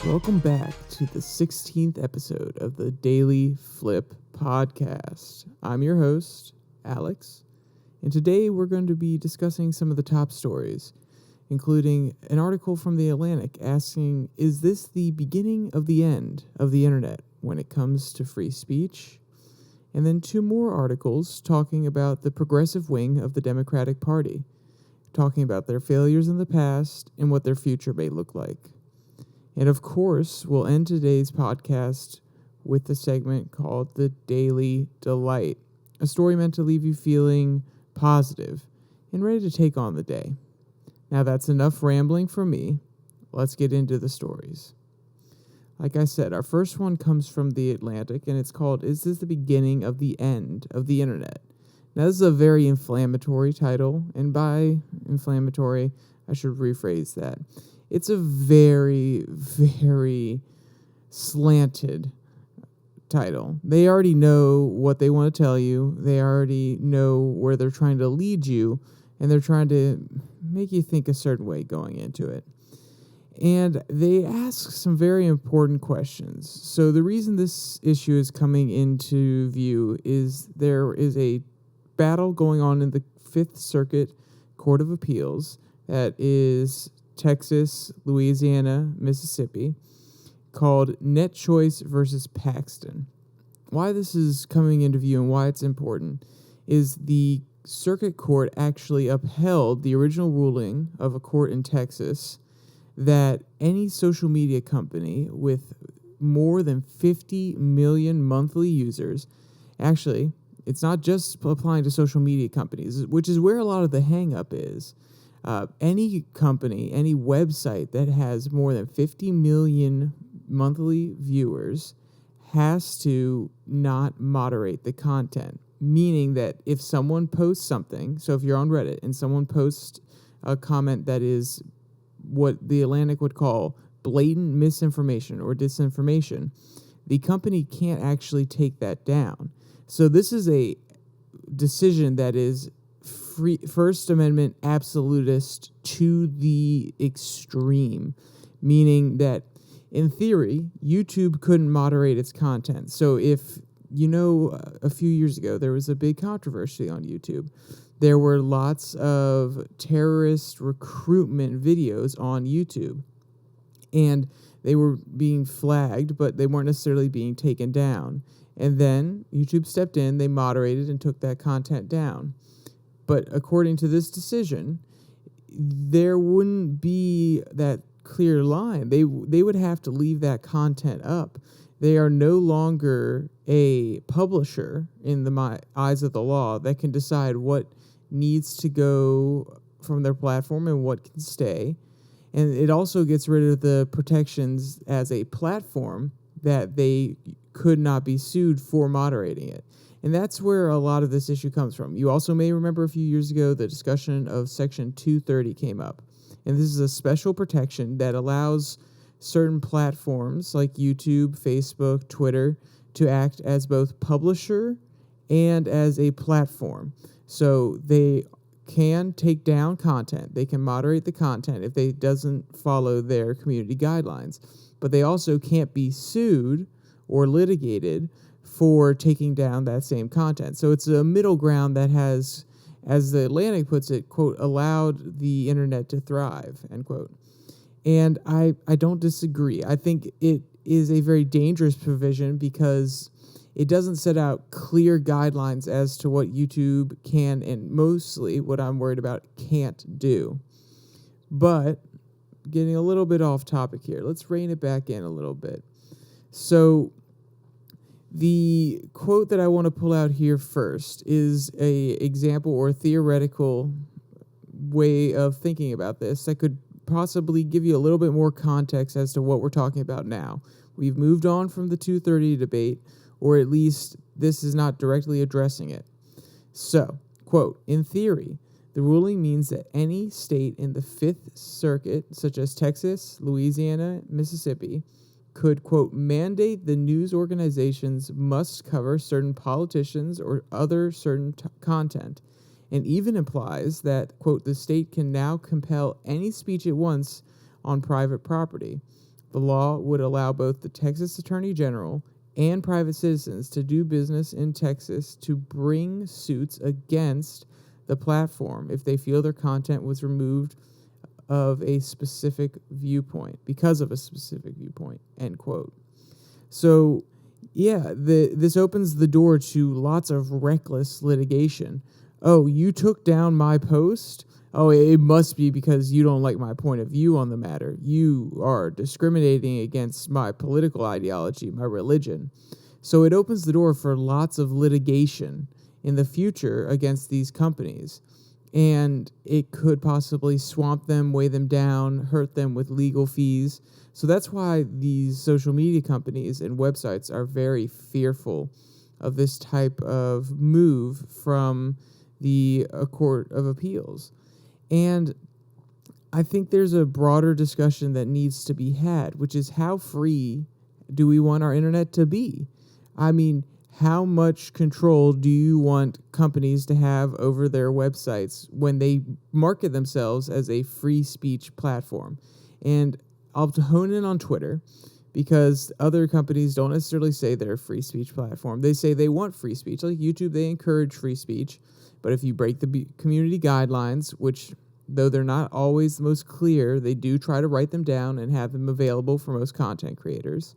Welcome back to the 16th episode of the DailyFlip podcast. I'm your host, Alex, and today we're going to be discussing some of the top stories, including an article from The Atlantic asking, is this the beginning of the end of the internet when it comes to free speech? And then two more articles talking about the progressive wing of the Democratic Party, talking about their failures in the past and what their future may look like. And of course, we'll end today's podcast with the segment called The Daily Delight, a story meant to leave you feeling positive and ready to take on the day. Now that's enough rambling from me. Let's get into the stories. Like I said, our first one comes from The Atlantic, and it's called, Is This the Beginning of the End of the Internet? Now this is a very inflammatory title, and by inflammatory, I should rephrase that. It's a very, very slanted title. They already know what they want to tell you. They already know where they're trying to lead you, and they're trying to make you think a certain way going into it. And they ask some very important questions. So the reason this issue is coming into view is there is a battle going on in the Fifth Circuit Court of Appeals that is Texas, Louisiana, Mississippi, called Net Choice versus Paxton. Why this is coming into view and why it's important is the circuit court actually upheld the original ruling of a court in Texas that any social media company with more than 50 million monthly users, actually, it's not just applying to social media companies, which is where a lot of the hang-up is. Any company, any website that has more than 50 million monthly viewers has to not moderate the content, meaning that if someone posts something, so if you're on Reddit and someone posts a comment that is what the Atlantic would call blatant misinformation or disinformation, the company can't actually take that down. So this is a decision that is First Amendment absolutist to the extreme, meaning that in theory, YouTube couldn't moderate its content. So if a few years ago, there was a big controversy on YouTube. There were lots of terrorist recruitment videos on YouTube, and they were being flagged, but they weren't necessarily being taken down. And then YouTube stepped in, they moderated and took that content down. But according to this decision, there wouldn't be that clear line. They would have to leave that content up. They are no longer a publisher in the eyes of the law that can decide what needs to go from their platform and what can stay. And it also gets rid of the protections as a platform that they could not be sued for moderating it. And that's where a lot of this issue comes from. You also may remember a few years ago the discussion of Section 230 came up. And this is a special protection that allows certain platforms like YouTube, Facebook, Twitter to act as both publisher and as a platform. So they can take down content. They can moderate the content if it doesn't follow their community guidelines. But they also can't be sued or litigated for taking down that same content. So it's a middle ground that has, as the Atlantic puts it, quote, allowed the internet to thrive, end quote. And I don't disagree. I think it is a very dangerous provision because it doesn't set out clear guidelines as to what YouTube can and mostly what I'm worried about can't do. But getting a little bit off topic here, let's rein it back in a little bit. So the quote that I want to pull out here first is a example or theoretical way of thinking about this that could possibly give you a little bit more context as to what we're talking about now. We've moved on from the 230 debate, or at least this is not directly addressing it. So, quote, in theory, the ruling means that any state in the Fifth Circuit, such as Texas, Louisiana, Mississippi, could, quote, mandate the news organizations must cover certain politicians or other certain content, and even implies that, quote, the state can now compel any speech it wants on private property, The law would allow both the Texas Attorney General and private citizens to do business in Texas to bring suits against the platform if they feel their content was removed of a specific viewpoint, because of a specific viewpoint, end quote. So, yeah, this opens the door to lots of reckless litigation. Oh, you took down my post? Oh, it must be because you don't like my point of view on the matter. You are discriminating against my political ideology, my religion. So it opens the door for lots of litigation in the future against these companies. And it could possibly swamp them, weigh them down, hurt them with legal fees. So that's why these social media companies and websites are very fearful of this type of move from the Court of Appeals. And I think there's a broader discussion that needs to be had, which is how free do we want our internet to be? I mean, how much control do you want companies to have over their websites when they market themselves as a free speech platform? And I'll hone in on Twitter, because other companies don't necessarily say they're a free speech platform. They say they want free speech. Like YouTube, they encourage free speech. But if you break the community guidelines, which, though they're not always the most clear, they do try to write them down and have them available for most content creators.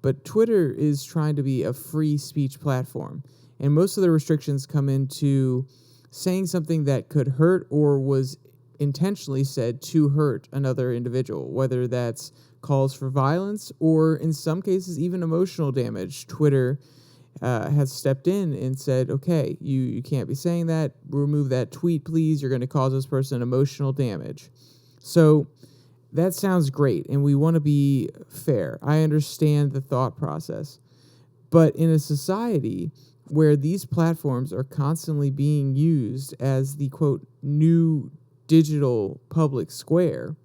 But Twitter is trying to be a free speech platform. And most of the restrictions come into saying something that could hurt or was intentionally said to hurt another individual, whether that's calls for violence or, in some cases, even emotional damage. Twitter has stepped in and said, okay, you can't be saying that. Remove that tweet, please. You're going to cause this person emotional damage. So that sounds great, and we want to be fair. I understand the thought process. But in a society where these platforms are constantly being used as the, quote, new digital public square,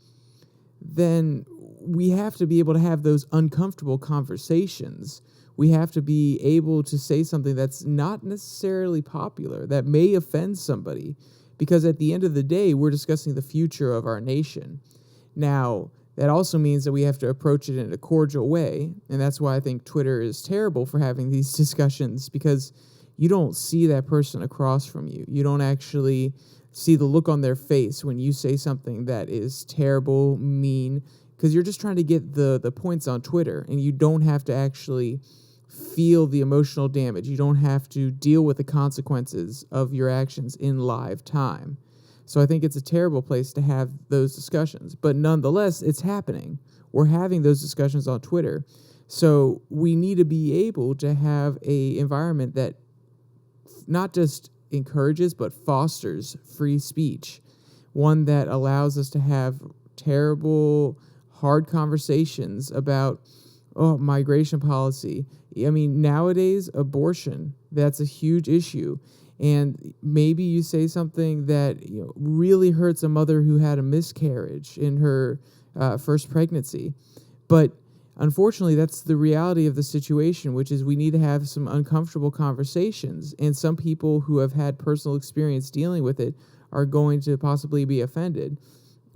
then we have to be able to have those uncomfortable conversations. We have to be able to say something that's not necessarily popular, that may offend somebody, because at the end of the day, we're discussing the future of our nation. Now, that also means that we have to approach it in a cordial way, and that's why I think Twitter is terrible for having these discussions, because you don't see that person across from you. You don't actually see the look on their face when you say something that is terrible, mean, because you're just trying to get the points on Twitter, and you don't have to actually feel the emotional damage. You don't have to deal with the consequences of your actions in live time. So I think it's a terrible place to have those discussions. But nonetheless, it's happening. We're having those discussions on Twitter. So we need to be able to have an environment that not just encourages but fosters free speech, one that allows us to have terrible, hard conversations about migration policy. I mean, nowadays, abortion, that's a huge issue. And maybe you say something that really hurts a mother who had a miscarriage in her first pregnancy. But unfortunately, that's the reality of the situation, which is we need to have some uncomfortable conversations. And some people who have had personal experience dealing with it are going to possibly be offended.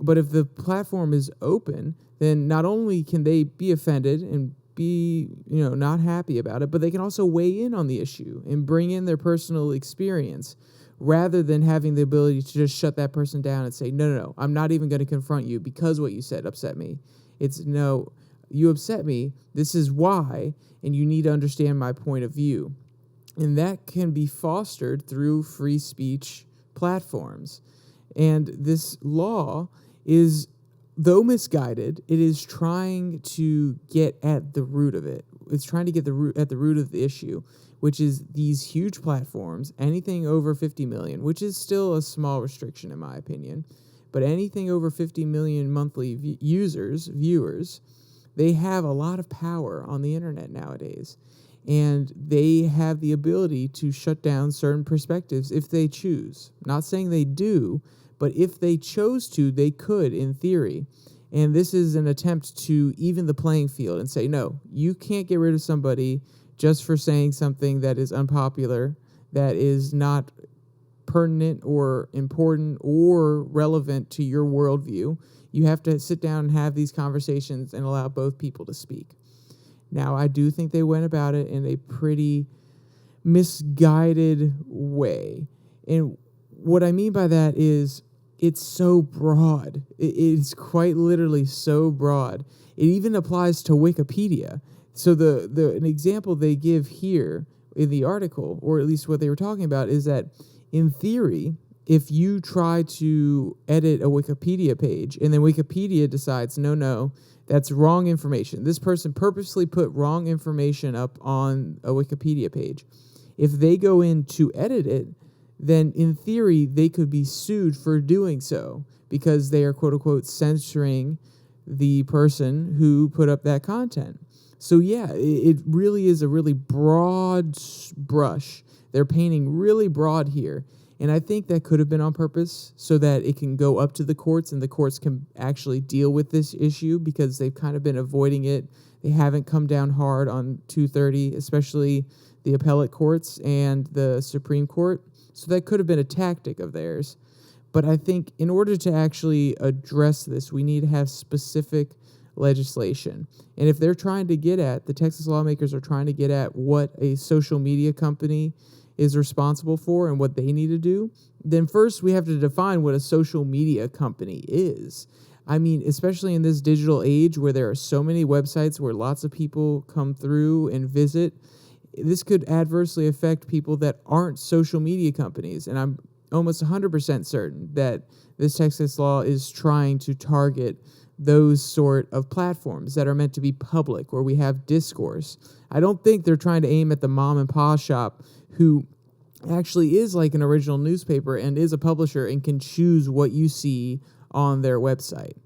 But if the platform is open, then not only can they be offended and be, not happy about it, but they can also weigh in on the issue and bring in their personal experience, rather than having the ability to just shut that person down and say, no, I'm not even going to confront you because what you said upset me. It's, no, you upset me, this is why, and you need to understand my point of view. And that can be fostered through free speech platforms. And this law is, though misguided, it is trying to get at the root of it. It's trying to get at the root of the issue, which is these huge platforms, anything over 50 million, which is still a small restriction in my opinion, but anything over 50 million monthly viewers, they have a lot of power on the internet nowadays. And they have the ability to shut down certain perspectives if they choose. Not saying they do, but if they chose to, they could, in theory. And this is an attempt to even the playing field and say, no, you can't get rid of somebody just for saying something that is unpopular, that is not pertinent or important or relevant to your worldview. You have to sit down and have these conversations and allow both people to speak. Now, I do think they went about it in a pretty misguided way. And what I mean by that is it's so broad. It's quite literally so broad. It even applies to Wikipedia. So an example they give here in the article, or at least what they were talking about, is that in theory, if you try to edit a Wikipedia page and then Wikipedia decides, no, that's wrong information. This person purposely put wrong information up on a Wikipedia page. If they go in to edit it, then in theory, they could be sued for doing so because they are, quote unquote, censoring the person who put up that content. So yeah, it really is a really broad brush. They're painting really broad here. And I think that could have been on purpose so that it can go up to the courts and the courts can actually deal with this issue because they've kind of been avoiding it. They haven't come down hard on 230, especially the appellate courts and the Supreme Court. So that could have been a tactic of theirs. But I think in order to actually address this, we need to have specific legislation. And if they're trying to get at, the Texas lawmakers are trying to get at what a social media company is responsible for and what they need to do, then first we have to define what a social media company is. I mean, especially in this digital age where there are so many websites where lots of people come through and visit, this could adversely affect people that aren't social media companies. And I'm almost 100% certain that this Texas law is trying to target those sort of platforms that are meant to be public, where we have discourse. I don't think they're trying to aim at the mom and pop shop who actually is like an original newspaper and is a publisher and can choose what you see on their website.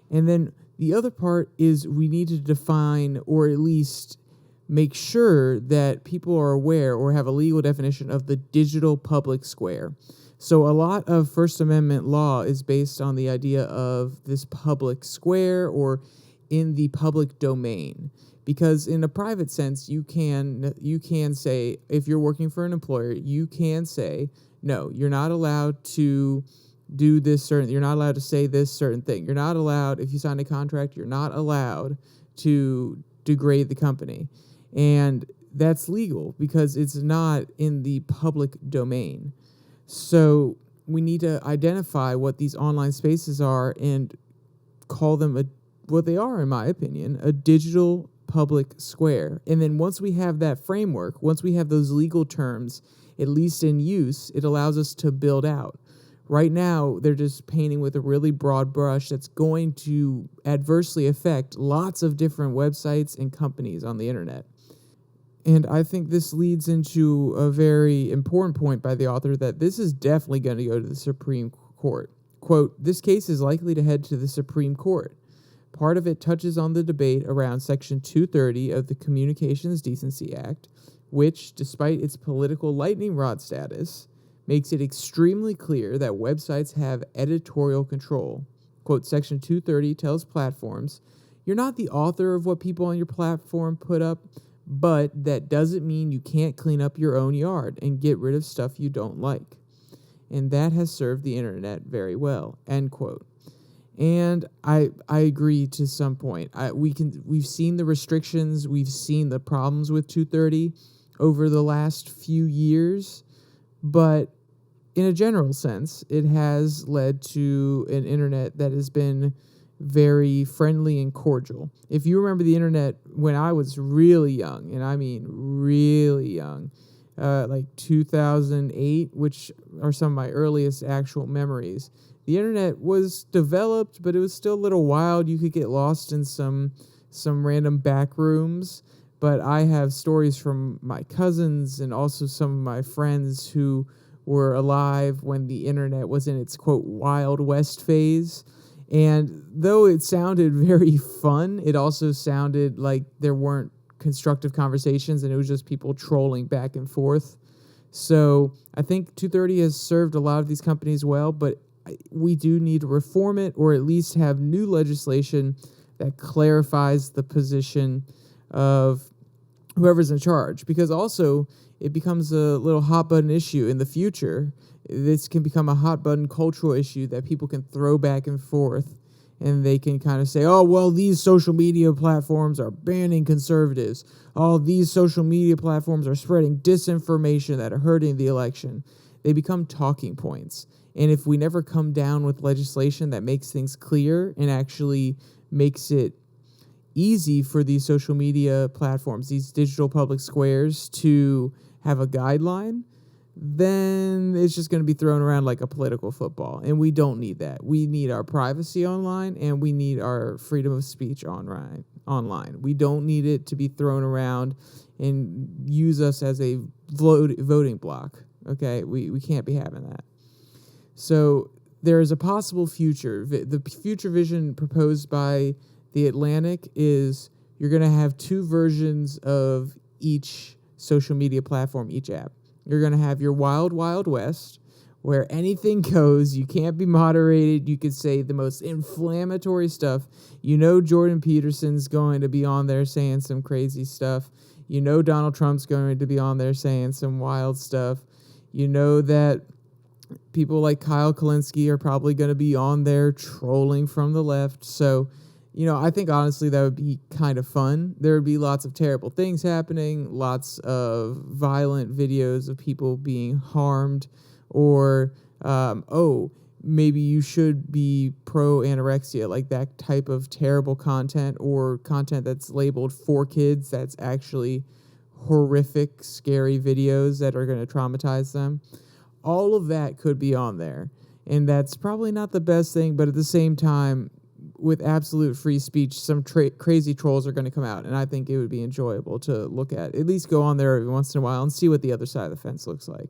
And then the other part is we need to define, or at least make sure that people are aware or have a legal definition of the digital public square. So a lot of First Amendment law is based on the idea of this public square or in the public domain. Because in a private sense, you can say, if you're working for an employer, you can say, no, you're not allowed to do this certain, you're not allowed to say this certain thing. You're not allowed, if you sign a contract, you're not allowed to degrade the company. And that's legal because it's not in the public domain. So we need to identify what these online spaces are and call them what they are, in my opinion, a digital public square. And then once we have that framework, once we have those legal terms, at least in use, it allows us to build out. Right now, they're just painting with a really broad brush that's going to adversely affect lots of different websites and companies on the internet. And I think this leads into a very important point by the author that this is definitely going to go to the Supreme Court. Quote, "This case is likely to head to the Supreme Court. Part of it touches on the debate around Section 230 of the Communications Decency Act, which, despite its political lightning rod status, makes it extremely clear that websites have editorial control. Quote, Section 230 tells platforms, you're not the author of what people on your platform put up, but that doesn't mean you can't clean up your own yard and get rid of stuff you don't like. And that has served the internet very well," end quote. And I agree to some point. We've seen the restrictions, we've seen the problems with 230 over the last few years, but in a general sense, it has led to an internet that has been very friendly and cordial. If you remember the internet when I was really young, and I mean really young, like 2008, which are some of my earliest actual memories, the internet was developed, but it was still a little wild. You could get lost in some random back rooms. But I have stories from my cousins and also some of my friends who were alive when the internet was in its, quote, Wild West phase. And though it sounded very fun, it also sounded like there weren't constructive conversations and it was just people trolling back and forth. So I think 230 has served a lot of these companies well, but we do need to reform it or at least have new legislation that clarifies the position of whoever's in charge. Because also it becomes a little hot button issue in the future. This can become a hot button cultural issue that people can throw back and forth and they can kind of say, oh, well, these social media platforms are banning conservatives. Oh, these social media platforms are spreading disinformation that are hurting the election. They become talking points. And if we never come down with legislation that makes things clear and actually makes it easy for these social media platforms, these digital public squares, to have a guideline, then it's just going to be thrown around like a political football. And we don't need that. We need our privacy online, and we need our freedom of speech online. We don't need it to be thrown around and use us as a voting block. Okay, we can't be having that. So there is a possible future. The future vision proposed by The Atlantic is you're going to have two versions of each social media platform, each app. You're going to have your wild, wild west, where anything goes. You can't be moderated. You could say the most inflammatory stuff. You know Jordan Peterson's going to be on there saying some crazy stuff. You know Donald Trump's going to be on there saying some wild stuff. You know that people like Kyle Kalinske are probably going to be on there trolling from the left. So, I think honestly that would be kind of fun. There would be lots of terrible things happening, lots of violent videos of people being harmed, or, maybe you should be pro-anorexia, like that type of terrible content, or content that's labeled for kids that's actually horrific, scary videos that are going to traumatize them. All of that could be on there, and that's probably not the best thing, but at the same time, with absolute free speech, some crazy trolls are going to come out, and I think it would be enjoyable to look at least go on there every once in a while and see what the other side of the fence looks like.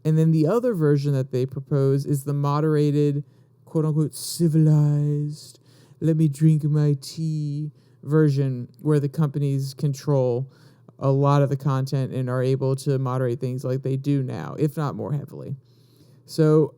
And then the other version that they propose is the moderated, quote-unquote, civilized, let me drink my tea version, where the companies control a lot of the content and are able to moderate things like they do now, if not more heavily. So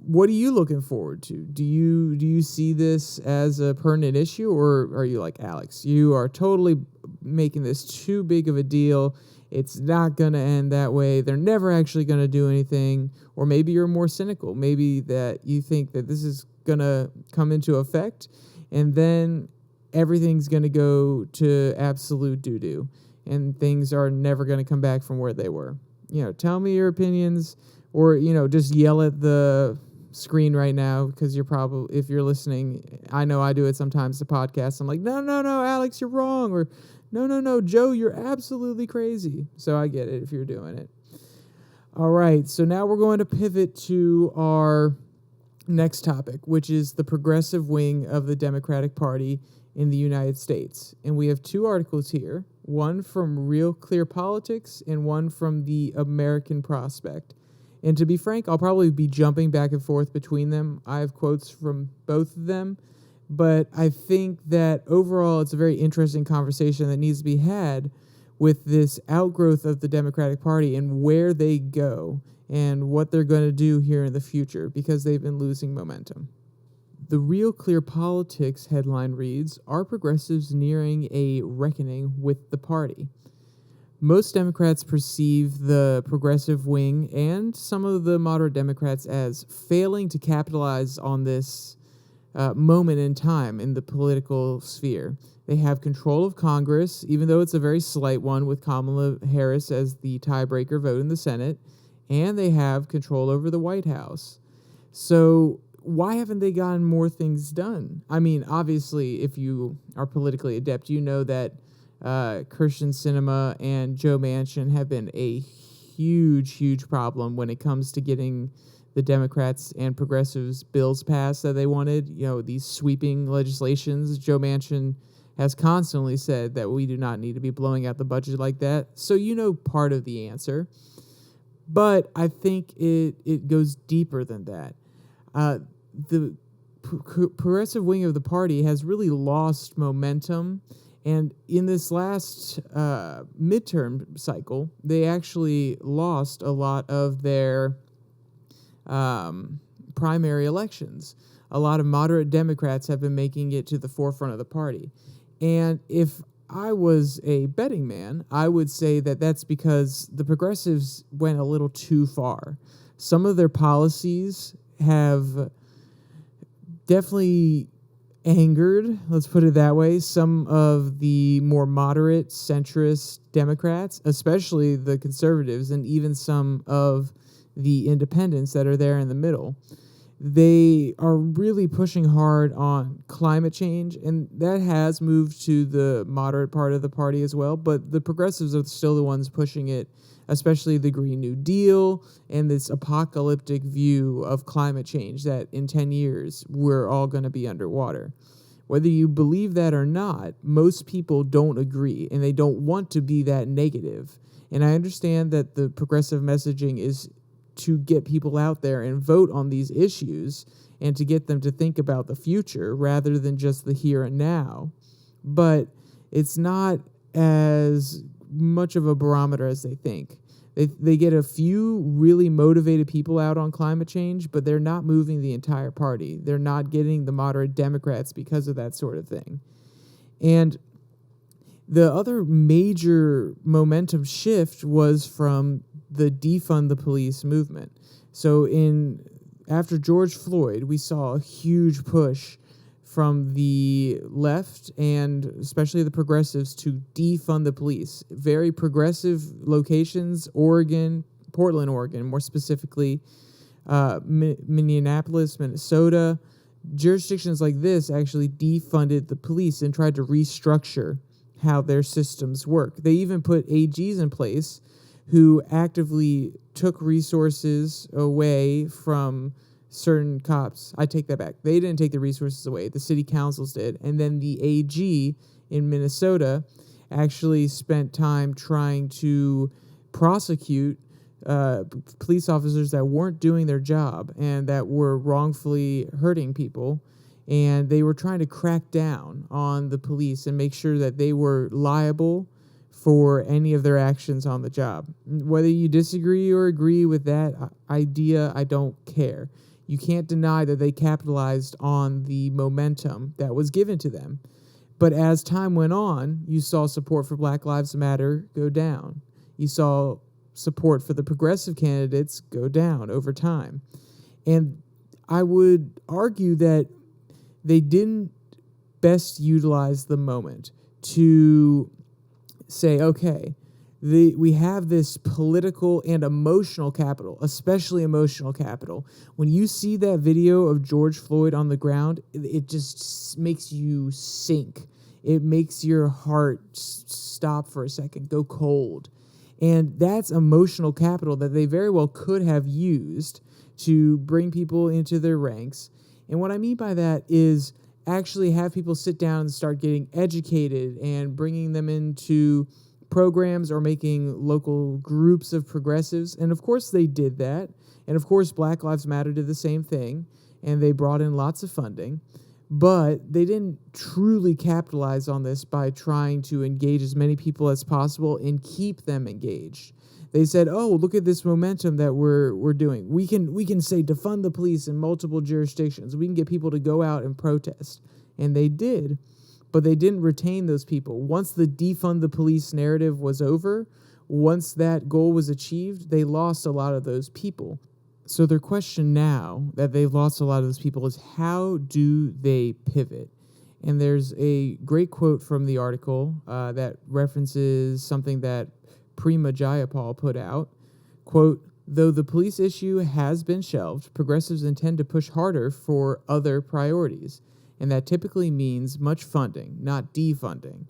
what are you looking forward to? Do you see this as a pertinent issue, or are you like Alex? You are totally making this too big of a deal. It's not going to end that way. They're never actually going to do anything. Or maybe you're more cynical. Maybe that you think that this is going to come into effect, and then everything's going to go to absolute doo-doo, and things are never going to come back from where they were. Tell me your opinions, or, just yell at the screen right now, because you're probably, if you're listening, I know I do it sometimes, the podcast, I'm like, no, Alex, you're wrong, or no, Joe, you're absolutely crazy. So I get it if you're doing it. All right, so now we're going to pivot to our next topic, which is the progressive wing of the Democratic Party in the United States. And we have two articles here, one from Real Clear Politics and one from the American Prospect. And to be frank, I'll probably be jumping back and forth between them. I have quotes from both of them, but I think that overall it's a very interesting conversation that needs to be had with this outgrowth of the Democratic Party and where they go and what they're going to do here in the future, because they've been losing momentum. The Real Clear Politics headline reads, "Are progressives nearing a reckoning with the party?" Most Democrats perceive the progressive wing and some of the moderate Democrats as failing to capitalize on this moment in time in the political sphere. They have control of Congress, even though it's a very slight one, with Kamala Harris as the tiebreaker vote in the Senate, and they have control over the White House. So why haven't they gotten more things done? I mean, obviously, if you are politically adept, you know that Kyrsten Sinema and Joe Manchin have been a huge problem when it comes to getting the Democrats and progressives bills passed that they wanted. These sweeping legislations. Joe Manchin has constantly said that we do not need to be blowing out the budget like that. So part of the answer. But I think it goes deeper than that. The progressive wing of the party has really lost momentum. And in this last midterm cycle, they actually lost a lot of their primary elections. A lot of moderate Democrats have been making it to the forefront of the party. And if I was a betting man, I would say that that's because the progressives went a little too far. Some of their policies have definitely angered, let's put it that way, some of the more moderate centrist Democrats, especially the conservatives, and even some of the independents that are there in the middle. They are really pushing hard on climate change, and that has moved to the moderate part of the party as well, but the progressives are still the ones pushing it, especially the Green New Deal and this apocalyptic view of climate change that in 10 years we're all going to be underwater. Whether you believe that or not, most people don't agree, and they don't want to be that negative. And I understand that the progressive messaging is to get people out there and vote on these issues and to get them to think about the future rather than just the here and now. But it's not as much of a barometer as they think. They get a few really motivated people out on climate change, but they're not moving the entire party. They're not getting the moderate Democrats because of that sort of thing. And the other major momentum shift was from the defund the police movement. So after George Floyd, we saw a huge push from the left and especially the progressives to defund the police. Very progressive locations, Oregon, Portland, Oregon, more specifically, Minneapolis, Minnesota. Jurisdictions like this actually defunded the police and tried to restructure how their systems work. They even put AGs in place who actively took resources away from certain cops. I take that back. They didn't take the resources away. The city councils did. And then the AG in Minnesota actually spent time trying to prosecute police officers that weren't doing their job and that were wrongfully hurting people. And they were trying to crack down on the police and make sure that they were liable for any of their actions on the job. Whether you disagree or agree with that idea, I don't care. You can't deny that they capitalized on the momentum that was given to them. But as time went on, you saw support for Black Lives Matter go down. You saw support for the progressive candidates go down over time. And I would argue that they didn't best utilize the moment to say, okay, we have this political and emotional capital, especially emotional capital. When you see that video of George Floyd on the ground, it just makes you sink. It makes your heart stop for a second, go cold. And that's emotional capital that they very well could have used to bring people into their ranks. And what I mean by that is actually have people sit down and start getting educated and bringing them into programs or making local groups of progressives. And of course they did that. And of course Black Lives Matter did the same thing. And they brought in lots of funding. But they didn't truly capitalize on this by trying to engage as many people as possible and keep them engaged. They said, oh, look at this momentum that we're doing. We can say defund the police in multiple jurisdictions. We can get people to go out and protest. And they did, but they didn't retain those people. Once the defund the police narrative was over, once that goal was achieved, they lost a lot of those people. So their question now that they've lost a lot of those people is, how do they pivot? And there's a great quote from the article that references something that Prima Jayapal put out. Quote, though the police issue has been shelved, progressives intend to push harder for other priorities. And that typically means much funding, not defunding.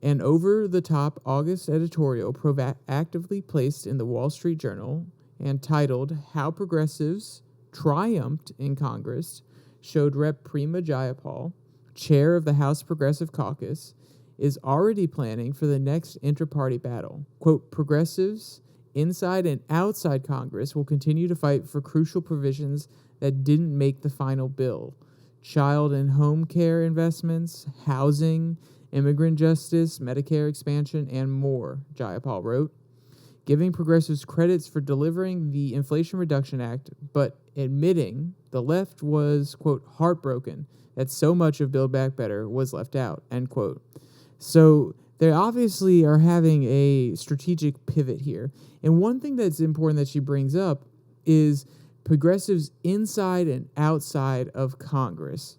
An over-the-top August editorial proactively placed in the Wall Street Journal and titled How Progressives Triumphed in Congress showed Rep. Prima Jayapal, chair of the House Progressive Caucus, is already planning for the next inter-party battle. Quote, progressives inside and outside Congress will continue to fight for crucial provisions that didn't make the final bill. Child and home care investments, housing, immigrant justice, Medicare expansion, and more, Jayapal wrote, giving progressives credits for delivering the Inflation Reduction Act, but admitting the left was, quote, heartbroken that so much of Build Back Better was left out, end quote. So they obviously are having a strategic pivot here. And one thing that's important that she brings up is progressives inside and outside of Congress.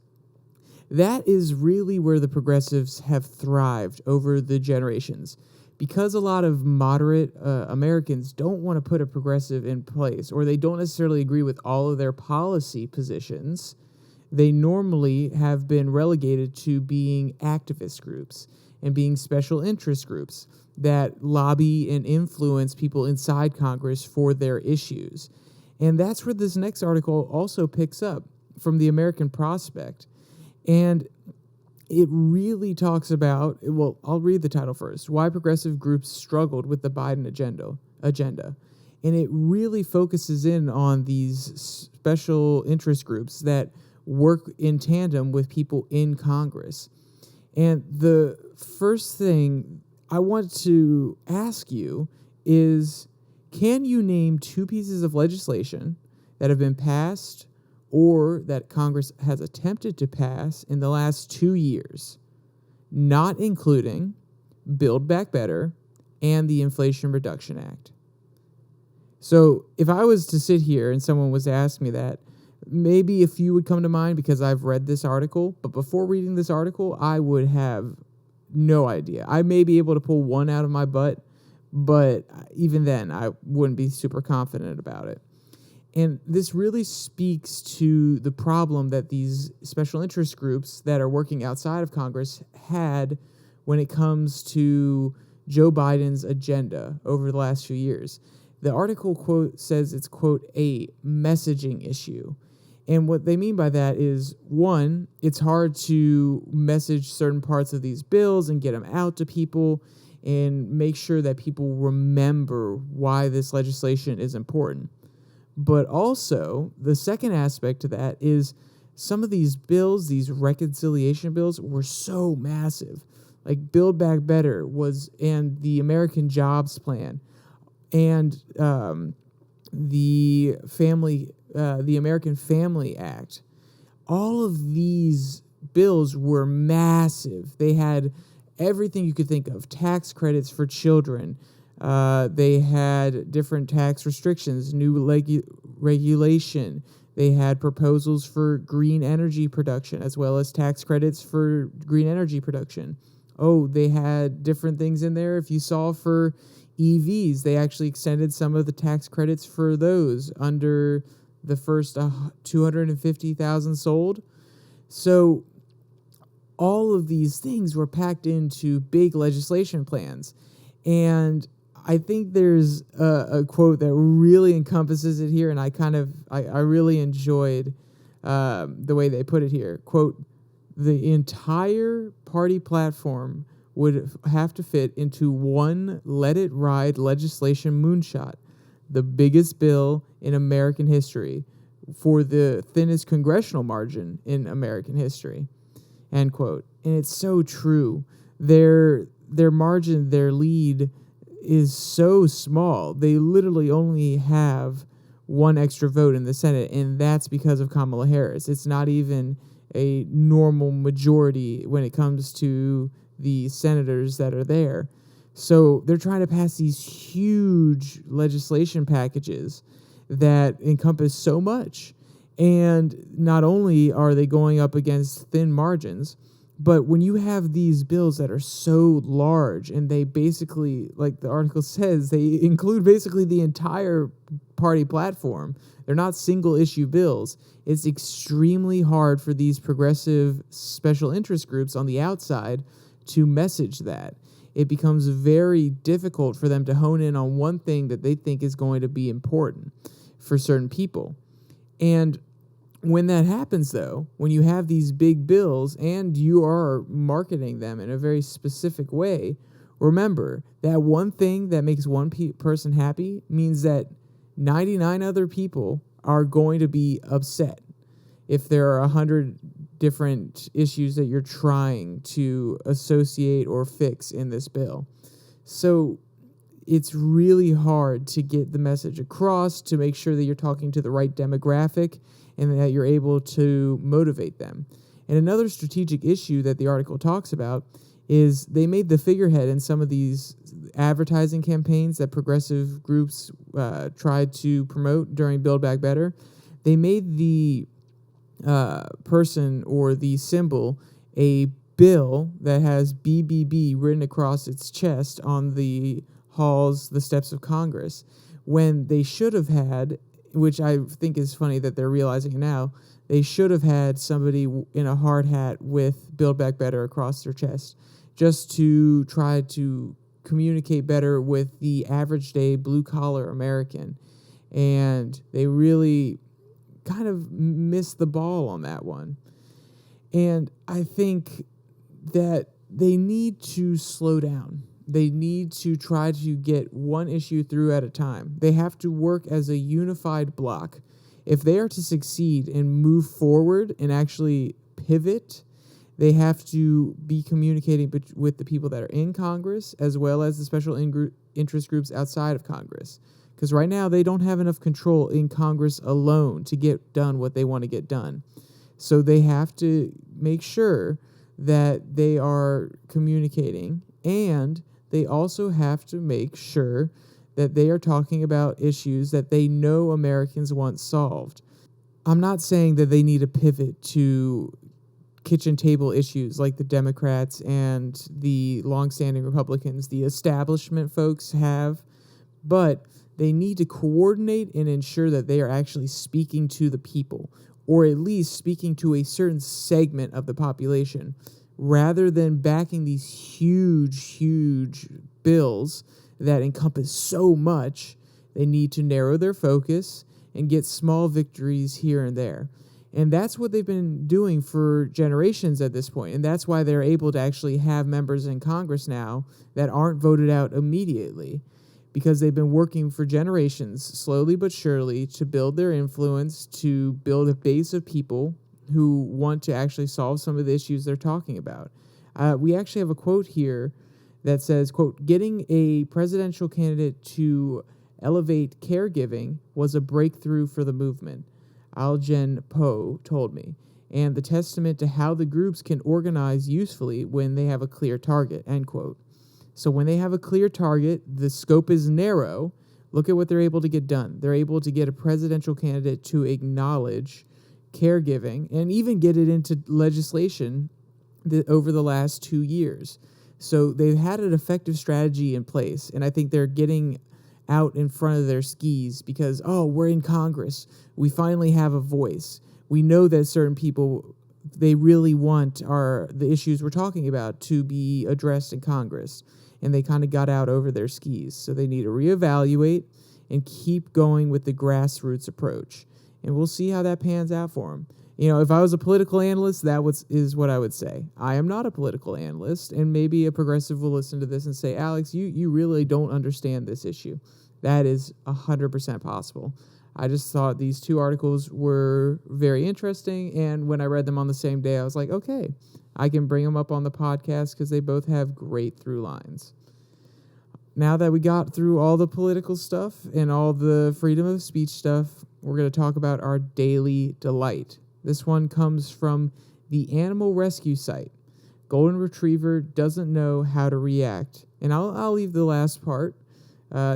that is really where the progressives have thrived over the generations. Because a lot of moderate Americans don't want to put a progressive in place, or they don't necessarily agree with all of their policy positions, they normally have been relegated to being activist groups and being special interest groups that lobby and influence people inside Congress for their issues. And that's where this next article also picks up from the American Prospect. And it really talks about, well, I'll read the title first, Why Progressive Groups Struggled with the Biden Agenda. And it really focuses in on these special interest groups that work in tandem with people in Congress. And the first thing I want to ask you is, can you name 2 pieces of legislation that have been passed or that Congress has attempted to pass in the last 2 years, not including Build Back Better and the Inflation Reduction Act? So if I was to sit here and someone was to ask me that, maybe a few would come to mind because I've read this article, but before reading this article, I would have no idea. I may be able to pull one out of my butt, but even then, I wouldn't be super confident about it. And this really speaks to the problem that these special interest groups that are working outside of Congress had when it comes to Joe Biden's agenda over the last few years. The article, quote, says it's, quote, a messaging issue. And what they mean by that is, one, it's hard to message certain parts of these bills and get them out to people and make sure that people remember why this legislation is important. But also, the second aspect to that is some of these bills, these reconciliation bills, were so massive. Like Build Back Better and the American Jobs Plan, and the American Family Act. All of these bills were massive. They had everything you could think of: tax credits for children. They had different tax restrictions, new regulation. They had proposals for green energy production, as well as tax credits for green energy production. Oh, they had different things in there. If you saw for EVs, they actually extended some of the tax credits for those under the first 250,000 sold. So all of these things were packed into big legislation plans. And I think there's a quote that really encompasses it here, and I really enjoyed the way they put it here. Quote, the entire party platform would have to fit into one Let It Ride legislation moonshot, the biggest bill in American history for the thinnest congressional margin in American history, end quote. And it's so true. Their margin, their lead is so small. They literally only have one extra vote in the Senate, and that's because of Kamala Harris. It's not even a normal majority when it comes to the senators that are there. So they're trying to pass these huge legislation packages that encompass so much. And not only are they going up against thin margins, but when you have these bills that are so large and they basically, like the article says, they include basically the entire party platform, they're not single issue bills. It's extremely hard for these progressive special interest groups on the outside to message that. It becomes very difficult for them to hone in on one thing that they think is going to be important for certain people. And when that happens, though, when you have these big bills and you are marketing them in a very specific way, remember that one thing that makes one person happy means that 99 other people are going to be upset if there are 100 different issues that you're trying to associate or fix in this bill. So it's really hard to get the message across, to make sure that you're talking to the right demographic and that you're able to motivate them. And another strategic issue that the article talks about is they made the figurehead in some of these advertising campaigns that progressive groups tried to promote during Build Back Better. They made the person or the symbol a bill that has BBB written across its chest on the steps of Congress, when they should have had, which I think is funny that they're realizing it now, they should have had somebody in a hard hat with Build Back Better across their chest, just to try to communicate better with the average day blue-collar American. And they really kind of missed the ball on that one. And I think that they need to slow down. They need to try to get one issue through at a time. They have to work as a unified block. If they are to succeed and move forward and actually pivot, they have to be communicating with the people that are in Congress as well as the special interest groups outside of Congress. Because right now they don't have enough control in Congress alone to get done what they want to get done. So they have to make sure that they are communicating, and they also have to make sure that they are talking about issues that they know Americans want solved. I'm not saying that they need to pivot to kitchen table issues like the Democrats and the longstanding Republicans, the establishment folks have, but they need to coordinate and ensure that they are actually speaking to the people, or at least speaking to a certain segment of the population, rather than backing these huge bills that encompass so much. They need to narrow their focus and get small victories here and there. And that's what they've been doing for generations at this point. And that's why they're able to actually have members in Congress now that aren't voted out immediately, because they've been working for generations, slowly but surely, to build their influence, to build a base of people who want to actually solve some of the issues they're talking about. We actually have a quote here that says, quote, "Getting a presidential candidate to elevate caregiving was a breakthrough for the movement," Aljen Poe told me, "and the testament to how the groups can organize usefully when they have a clear target," end quote. So when they have a clear target, the scope is narrow. Look at what they're able to get done. They're able to get a presidential candidate to acknowledge caregiving and even get it into legislation over the last 2 years. So they've had an effective strategy in place, and I think they're getting out in front of their skis because, oh, we're in Congress. We finally have a voice. We know that certain people, they really want the issues we're talking about to be addressed in Congress, and they kind of got out over their skis. So they need to reevaluate and keep going with the grassroots approach. And we'll see how that pans out for them. You know, if I was a political analyst, is what I would say. I am not a political analyst, and maybe a progressive will listen to this and say, Alex, you really don't understand this issue. That is 100% possible. I just thought these two articles were very interesting, and when I read them on the same day, I was like, okay, I can bring them up on the podcast because they both have great through lines. Now that we got through all the political stuff and all the freedom of speech stuff, we're going to talk about our daily delight. This one comes from the animal rescue site. Golden Retriever doesn't know how to react. And I'll leave the last part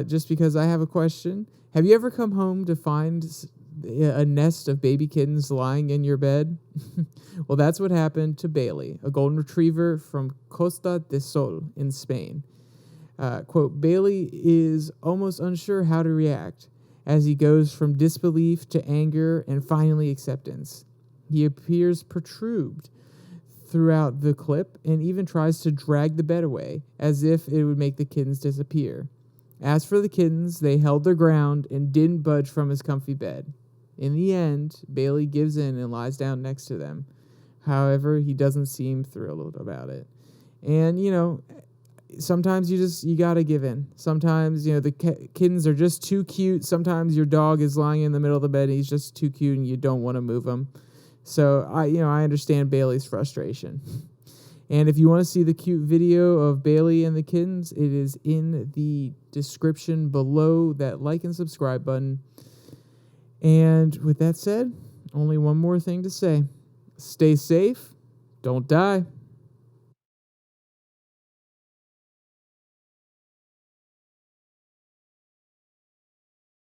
just because I have a question. Have you ever come home to find a nest of baby kittens lying in your bed? Well, that's what happened to Bailey, a Golden Retriever from Costa del Sol in Spain. Quote, Bailey is almost unsure how to react as he goes from disbelief to anger and finally acceptance. He appears perturbed throughout the clip and even tries to drag the bed away as if it would make the kittens disappear. As for the kittens, they held their ground and didn't budge from his comfy bed. In the end, Bailey gives in and lies down next to them. However, he doesn't seem thrilled about it. And, you know, sometimes you gotta give in. Sometimes, you know, the kittens are just too cute. Sometimes your dog is lying in the middle of the bed and he's just too cute and you don't want to move him. So I understand Bailey's frustration. And if you want to see the cute video of Bailey and the kittens, it is in the description below that like and subscribe button. And with that said, only one more thing to say. Stay safe. Don't die.